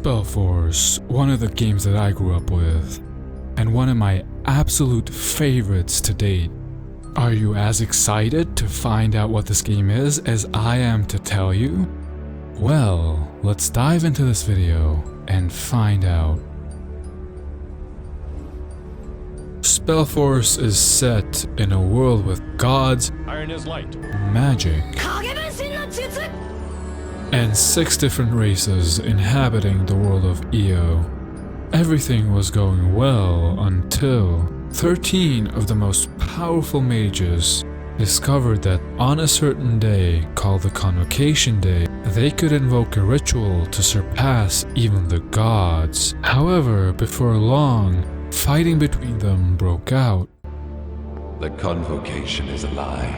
Spellforce, one of the games that I grew up with, and one of my absolute favorites to date. Are you as excited to find out what this game is as I am to tell you? Well, let's dive into this video and find out. Spellforce is set in a world with gods, Iron is light, magic, and 6 different races inhabiting the world of Io. Everything was going well until 13 of the most powerful mages discovered that on a certain day, called the Convocation Day, they could invoke a ritual to surpass even the gods. However, before long, fighting between them broke out. The Convocation is a lie.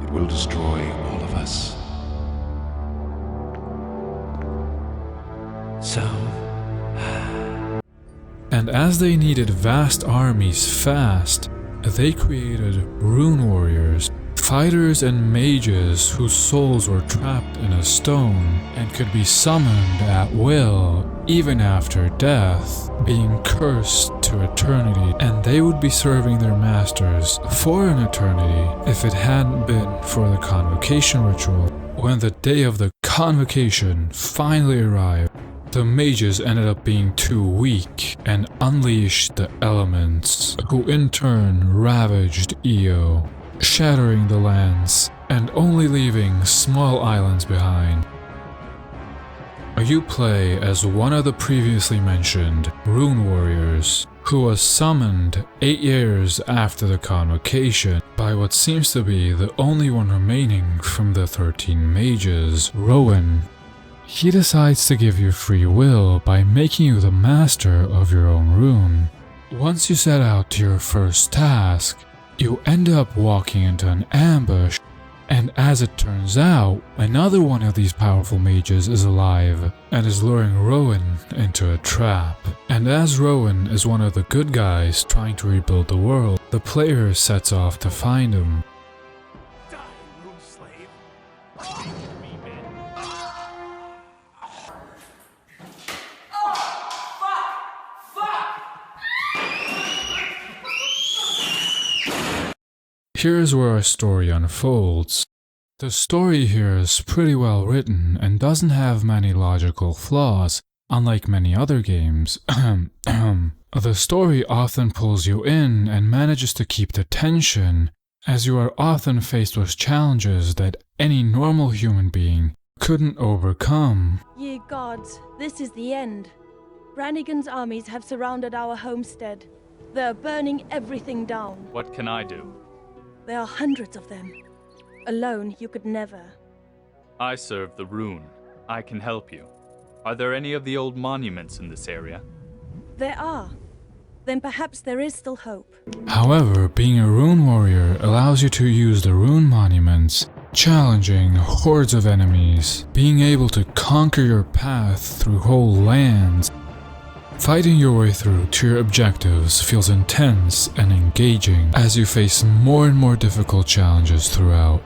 It will destroy all of us. So... And as they needed vast armies fast, they created rune warriors, fighters and mages whose souls were trapped in a stone and could be summoned at will even after death, being cursed to eternity, and they would be serving their masters for an eternity if it hadn't been for the Convocation ritual. When the day of the Convocation finally arrived, the mages ended up being too weak and unleashed the elements, who in turn ravaged Io, shattering the lands and only leaving small islands behind. You play as one of the previously mentioned rune warriors, who was summoned 8 years after the Convocation by what seems to be the only one remaining from the 13 mages, Rowan. He decides to give you free will by making you the master of your own rune. Once you set out to your first task, you end up walking into an ambush, and as it turns out, another one of these powerful mages is alive and is luring Rowan into a trap. And as Rowan is one of the good guys trying to rebuild the world, the player sets off to find him. die, rune slave. Here's where our story unfolds. The story here is pretty well written and doesn't have many logical flaws, unlike many other games. The story often pulls you in and manages to keep the tension, as you are often faced with challenges that any normal human being couldn't overcome. Ye gods, this is the end. Brannigan's armies have surrounded our homestead. They're burning everything down. What can I do? There are hundreds of them. Alone, you could never. I serve the rune. I can help you. Are there any of the old monuments in this area? There are. Then perhaps there is still hope. However, being a rune warrior allows you to use the rune monuments, challenging hordes of enemies, being able to conquer your path through whole lands. Fighting your way through to your objectives feels intense and engaging as you face more and more difficult challenges throughout.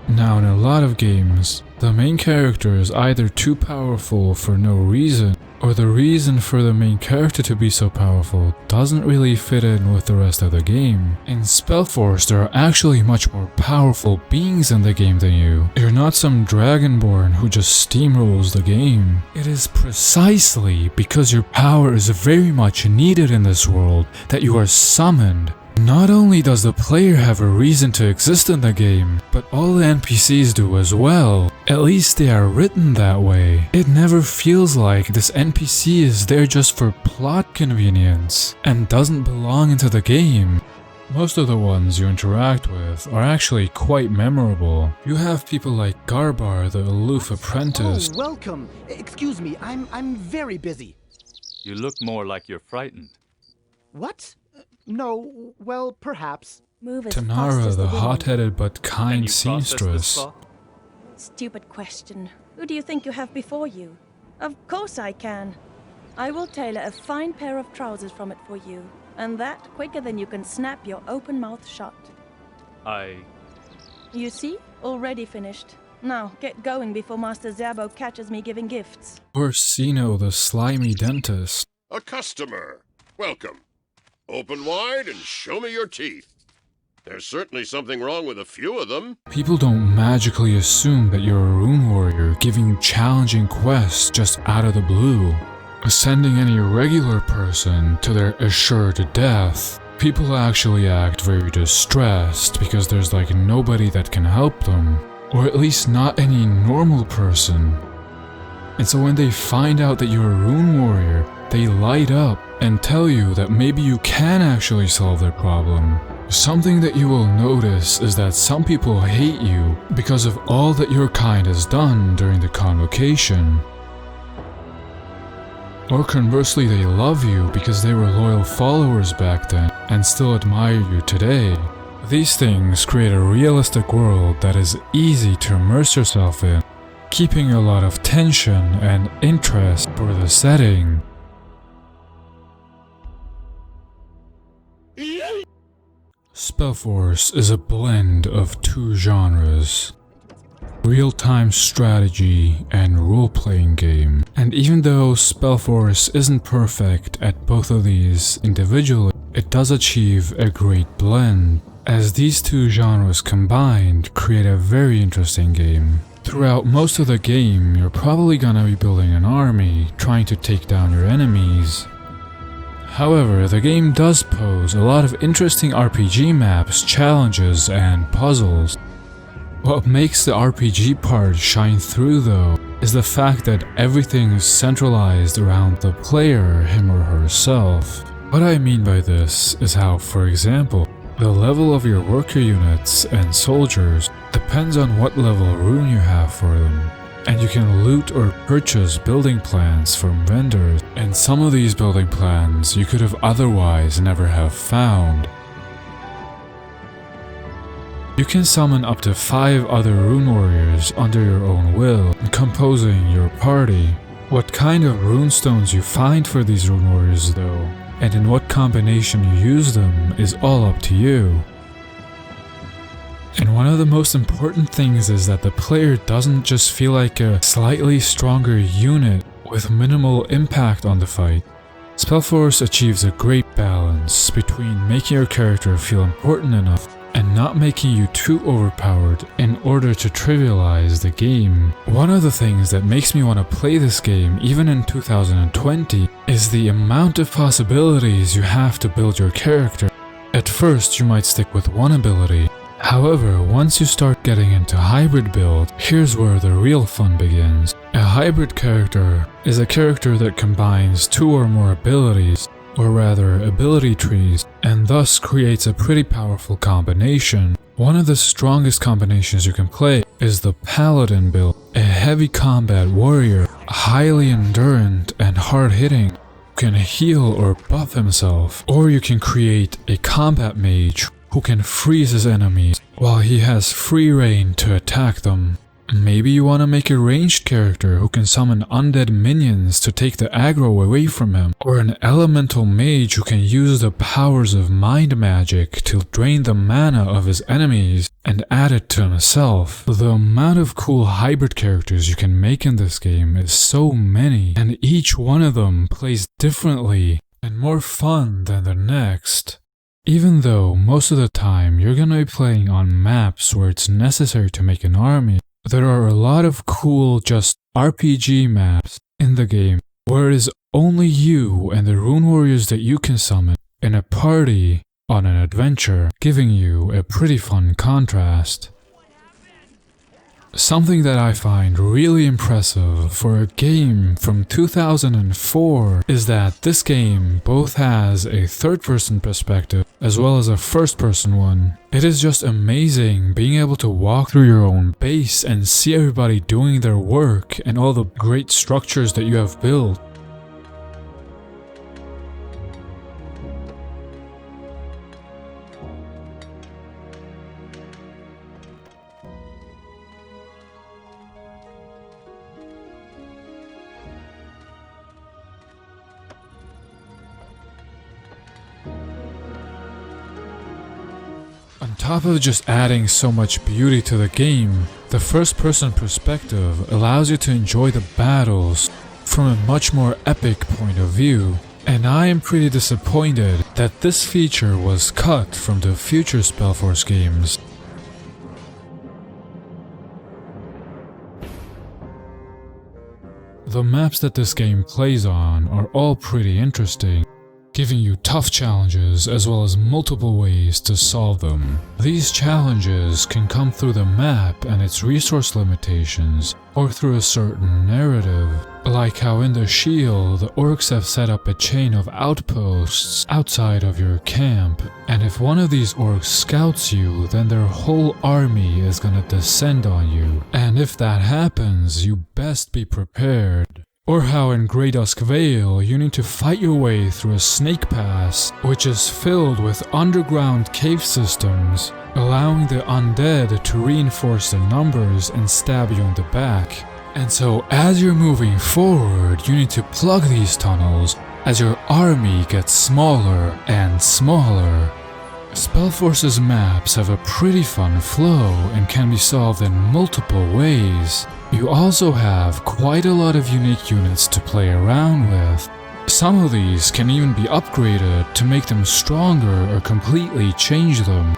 Now, in a lot of games, the main character is either too powerful for no reason, or the reason for the main character to be so powerful doesn't really fit in with the rest of the game. In Spellforce, there are actually much more powerful beings in the game than you. You're not some dragonborn who just steamrolls the game. It is precisely because your power is very much needed in this world that you are summoned. Not only does the player have a reason to exist in the game, but all the NPCs do as well. At least they are written that way. It never feels like this NPC is there just for plot convenience and doesn't belong into the game. Most of the ones you interact with are actually quite memorable. You have people like Garbar, the aloof apprentice. Oh, welcome. Excuse me, I'm very busy. You look more like you're frightened. What? No, well, perhaps. Move as fast Tanara, as the wind. hot-headed but Can kind you process this seamstress. thought? Stupid question. Who do you think you have before you? Of course I can. I will tailor a fine pair of trousers from it for you, and that quicker than you can snap your open mouth shut. I... You see? Already finished. Now, get going before Master Zerbo catches me giving gifts. Orsino the slimy dentist. A customer. Welcome. Open wide and show me your teeth. There's certainly something wrong with a few of them. People don't magically assume that you're a rune warrior giving you challenging quests just out of the blue. Sending any regular person to their assured death. People actually act very distressed because there's like nobody that can help them. Or at least not any normal person. And so when they find out that you're a rune warrior, they light up and tell you that maybe you can actually solve their problem. Something that you will notice is that some people hate you because of all that your kind has done during the convocation. Or conversely, they love you because they were loyal followers back then and still admire you today. These things create a realistic world that is easy to immerse yourself in, keeping a lot of tension and interest for the setting. Spellforce is a blend of two genres. Real-time strategy and role-playing game. And even though Spellforce isn't perfect at both of these individually, it does achieve a great blend, as these two genres combined create a very interesting game. Throughout most of the game, you're probably gonna be building an army, trying to take down your enemies. However, the game does pose a lot of interesting RPG maps, challenges, and puzzles. What makes the RPG part shine through though, is the fact that everything is centralized around the player, him or herself. What I mean by this is how, for example, the level of your worker units and soldiers depends on what level rune you have for them. And you can loot or purchase building plans from vendors, and some of these building plans you could have otherwise never have found. You can summon up to 5 other rune warriors under your own will, composing your party. What kind of runestones you find for these rune warriors though, and in what combination you use them is all up to you. And one of the most important things is that the player doesn't just feel like a slightly stronger unit with minimal impact on the fight. Spellforce achieves a great balance between making your character feel important enough and not making you too overpowered in order to trivialize the game. One of the things that makes me want to play this game even in 2020 is the amount of possibilities you have to build your character. At first you might stick with one ability. However, once you start getting into hybrid build, here's where the real fun begins. A hybrid character is a character that combines 2 or more abilities, or rather ability trees, and thus creates a pretty powerful combination. One of the strongest combinations you can play is the Paladin build, a heavy combat warrior, highly endurant and hard-hitting, who can heal or buff himself, or you can create a combat mage who can freeze his enemies while he has free reign to attack them. Maybe you want to make a ranged character who can summon undead minions to take the aggro away from him, or an Ele-Mental Mage who can use the powers of mind magic to drain the mana of his enemies and add it to himself. The amount of cool hybrid characters you can make in this game is so many, and each one of them plays differently and more fun than the next. Even though most of the time you're gonna be playing on maps where it's necessary to make an army, there are a lot of cool just RPG maps in the game where it is only you and the rune warriors that you can summon in a party on an adventure, giving you a pretty fun contrast. Something that I find really impressive for a game from 2004 is that this game both has a third-person perspective as well as a first-person one. It is just amazing being able to walk through your own base and see everybody doing their work and all the great structures that you have built. On top of just adding so much beauty to the game, the first-person perspective allows you to enjoy the battles from a much more epic point of view, and I am pretty disappointed that this feature was cut from the future Spellforce games. The maps that this game plays on are all pretty interesting, giving you tough challenges as well as multiple ways to solve them. These challenges can come through the map and its resource limitations, or through a certain narrative, like how in the Shield, the orcs have set up a chain of outposts outside of your camp, and if one of these orcs scouts you, then their whole army is gonna descend on you, and if that happens, you best be prepared. Or how in Grey Dusk Vale, you need to fight your way through a snake pass, which is filled with underground cave systems, allowing the undead to reinforce their numbers and stab you in the back. And so as you're moving forward, you need to plug these tunnels as your army gets smaller and smaller. Spellforce's maps have a pretty fun flow and can be solved in multiple ways. You also have quite a lot of unique units to play around with. Some of these can even be upgraded to make them stronger or completely change them.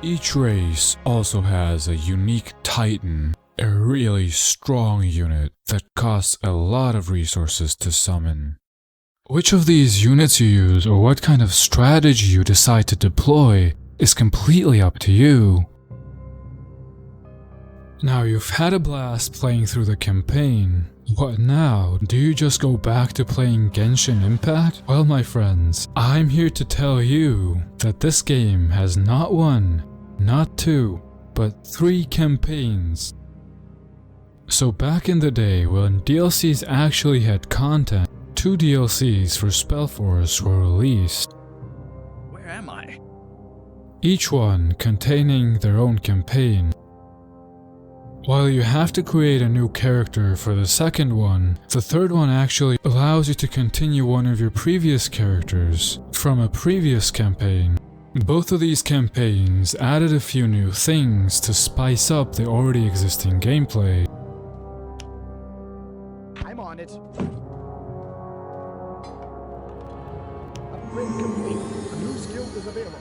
Each race also has a unique Titan, a really strong unit that costs a lot of resources to summon. Which of these units you use or what kind of strategy you decide to deploy is completely up to you. Now you've had a blast playing through the campaign. What now? Do you just go back to playing Genshin Impact? Well, my friends, I'm here to tell you that this game has not one, not two, but 3 campaigns. So back in the day when DLCs actually had content, 2 DLCs for Spellforce were released. Where am I? Each one containing their own campaign. While you have to create a new character for the second one, the third one actually allows you to continue one of your previous characters from a previous campaign. Both of these campaigns added a few new things to spice up the already existing gameplay. I'm on it. Upgrade complete. A new skill is available.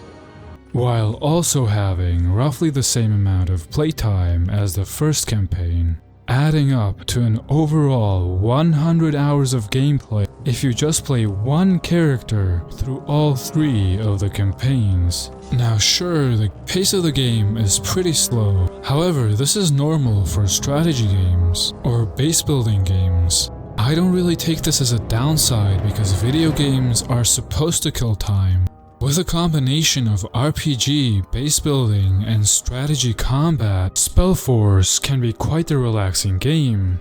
While also having roughly the same amount of playtime as the first campaign, adding up to an overall 100 hours of gameplay if you just play one character through all 3 of the campaigns. Now sure, the pace of the game is pretty slow, however this is normal for strategy games or base building games. I don't really take this as a downside because video games are supposed to kill time. With a combination of RPG, base building, and strategy combat, Spellforce can be quite the relaxing game,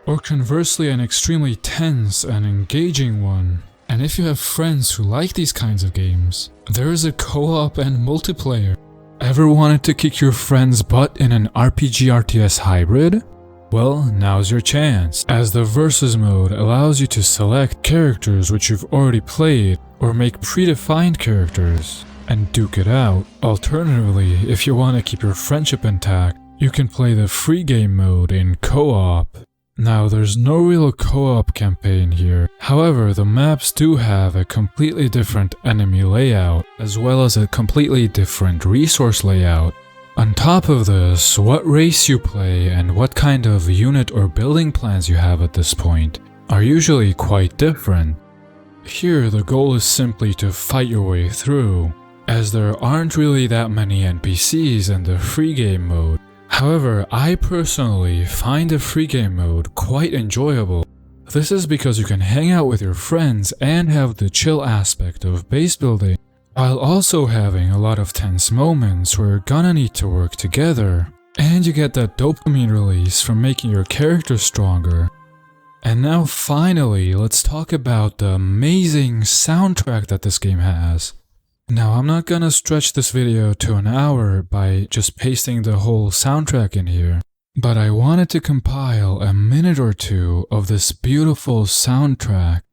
or conversely an extremely tense and engaging one. And if you have friends who like these kinds of games, there is a co-op and multiplayer. Ever wanted to kick your friend's butt in an RPG RTS hybrid? Well, now's your chance, as the Versus mode allows you to select characters which you've already played, or make predefined characters, and duke it out. Alternatively, if you want to keep your friendship intact, you can play the free game mode in co-op. Now, there's no real co-op campaign here, however the maps do have a completely different enemy layout, as well as a completely different resource layout. On top of this, what race you play and what kind of unit or building plans you have at this point are usually quite different. Here the goal is simply to fight your way through, as there aren't really that many NPCs in the free game mode. However, I personally find the free game mode quite enjoyable. This is because you can hang out with your friends and have the chill aspect of base building, while also having a lot of tense moments where you're gonna need to work together, and you get that dopamine release from making your character stronger. And now finally, let's talk about the amazing soundtrack that this game has. Now I'm not gonna stretch this video to an hour by just pasting the whole soundtrack in here, but I wanted to compile a minute or two of this beautiful soundtrack.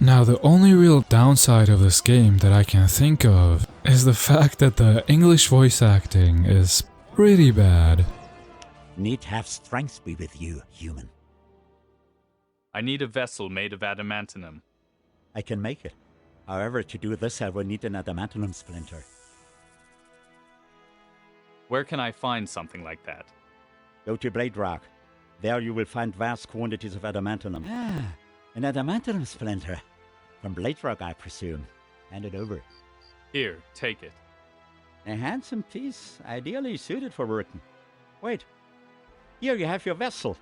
Now, the only real downside of this game that I can think of is the fact that the English voice acting is pretty bad. Need have strength be with you, human. I need a vessel made of adamantium. I can make it. However, to do this I will need an adamantium splinter. Where can I find something like that? Go to Blade Rock. There you will find vast quantities of adamantium. Ah, an adamantium splinter. From Blade Rock, I presume. Hand it over. Here, take it. A handsome piece, ideally suited for working. Wait. Here you have your vessel.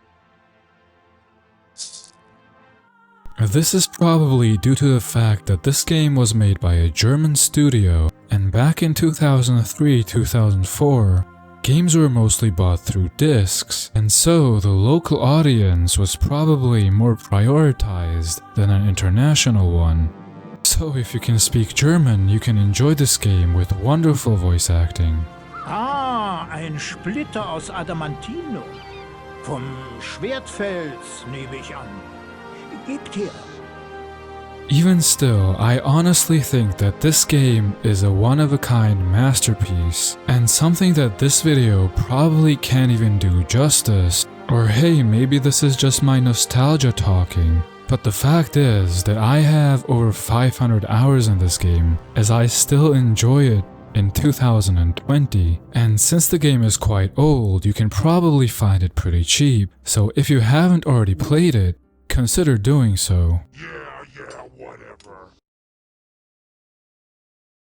This is probably due to the fact that this game was made by a German studio, and back in 2003-2004, games were mostly bought through discs, and so the local audience was probably more prioritized than an international one. So if you can speak German, you can enjoy this game with wonderful voice acting. Ah, ein Splitter aus Adamantinum. Vom Schwertfels, nehme ich an. Gebt her. Even still, I honestly think that this game is a one-of-a-kind masterpiece, and something that this video probably can't even do justice. Or hey, maybe this is just my nostalgia talking, but the fact is that I have over 500 hours in this game, as I still enjoy it in 2020, and since the game is quite old, you can probably find it pretty cheap, so if you haven't already played it, consider doing so.